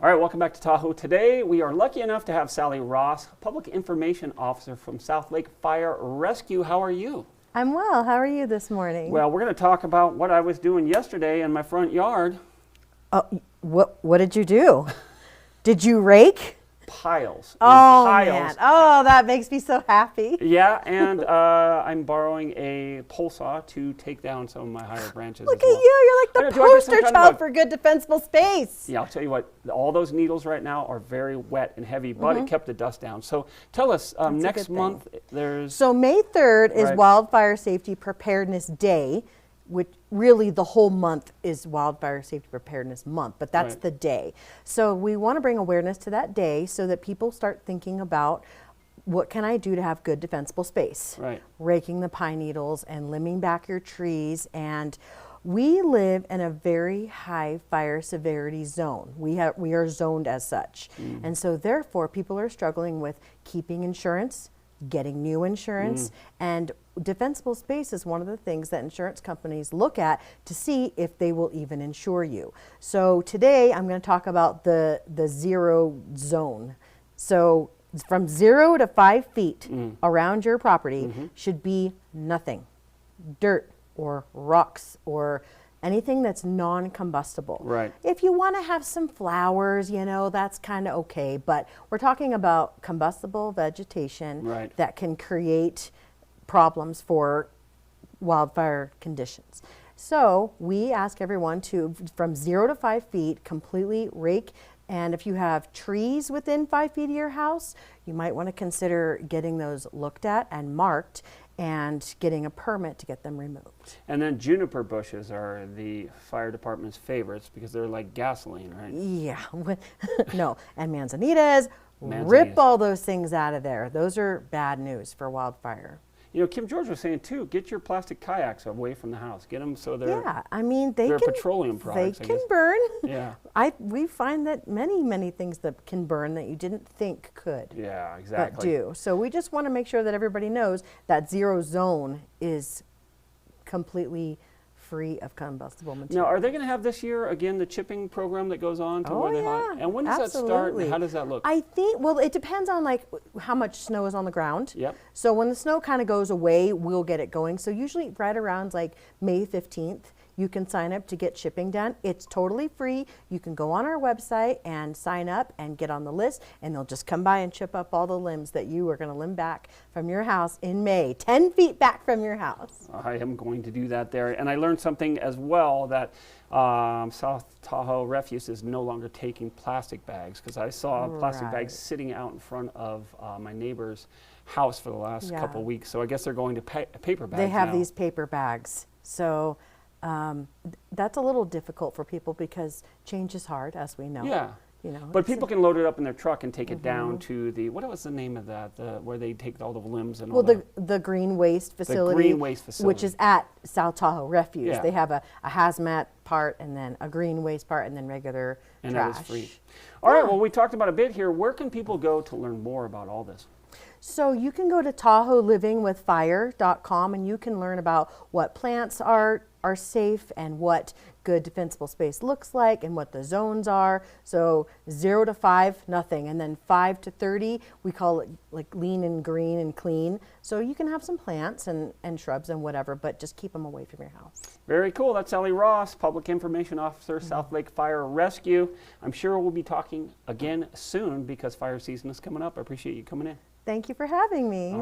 All right, welcome back to Tahoe. Today, we are lucky enough to have Sally Ross, Public Information Officer from South Lake Fire Rescue. How are you? I'm well. How are you this morning? Well, we're going to talk about what I was doing yesterday in my front yard. Oh, what did you do? Did you rake? Piles. Oh, piles. man. Oh, that makes me so happy. Yeah, and I'm borrowing a pole saw to take down some of my higher branches. Look as well. at you. You're like the poster child for good defensible space. Yeah, I'll tell you what, all those needles right now are very wet and heavy, but it kept the dust down. So tell us, next month there's... So May 3rd is Wildfire Safety Preparedness Day, which really the whole month is Wildfire Safety Preparedness Month, but that's the day. So we want to bring awareness to that day so that people start thinking about what can I do to have good defensible space? Right. Raking the pine needles and limbing back your trees. And we live in a very high fire severity zone. We are zoned as such. And so therefore people are struggling with keeping insurance, getting new insurance, and defensible space is one of the things that insurance companies look at to see if they will even insure you. So today I'm going to talk about the zero zone. So from 0 to 5 feet around your property should be nothing, dirt or rocks or anything that's non-combustible. Right. If you want to have some flowers, you know, that's kind of okay, but we're talking about combustible vegetation that can create problems for wildfire conditions. So we ask everyone to, from 0 to 5 feet, completely rake. And if you have trees within 5 feet of your house, you might want to consider getting those looked at and marked and getting a permit to get them removed. And then juniper bushes are the fire department's favorites because they're like gasoline, right? Yeah, no, and manzanitas, rip all those things out of there. Those are bad news for wildfire. You know, Kim George was saying too, get your plastic kayaks away from the house. Get them so they're I mean, they're petroleum products. They can burn. Yeah. We find that many things that can burn that you didn't think could. Yeah, exactly. But do. So we just want to make sure that everybody knows that zero zone is completely free of combustible material. Now, are they going to have this year again the chipping program that goes on to where they hunt? And when does that start? And how does that look? I think, well, it depends on like how much snow is on the ground. Yep. So when the snow kind of goes away, we'll get it going. So usually right around like May 15th, you can sign up to get chipping done. It's totally free. You can go on our website and sign up and get on the list, and they'll just come by and chip up all the limbs that you are going to limb back from your house in May, 10 feet back from your house. I am going to do that there. And I learned something as well that South Tahoe Refuse is no longer taking plastic bags, because I saw plastic bags sitting out in front of my neighbor's house for the last couple of weeks. So I guess they're going to paper bags. They have now. these paper bags. So that's a little difficult for people because change is hard, as we know. Yeah. You know, but people can load it up in their truck and take it down to the, what was the name of that, where they take all the limbs and all that? The Green Waste Facility. The Green Waste Facility. Which is at South Tahoe Refuge. Yeah. They have a hazmat part and then a green waste part and then regular trash. And that is free. All right, well, we talked about a bit here. Where can people go to learn more about all this? So you can go to TahoeLivingWithFire.com and you can learn about what plants are safe and what good defensible space looks like and what the zones are. So 0 to 5, nothing. And then 5 to 30, we call it like lean and green and clean. So you can have some plants and shrubs and whatever, but just keep them away from your house. Very cool. That's Sally Ross, Public Information Officer, South Lake Fire Rescue. I'm sure we'll be talking again soon because fire season is coming up. I appreciate you coming in. Thank you for having me.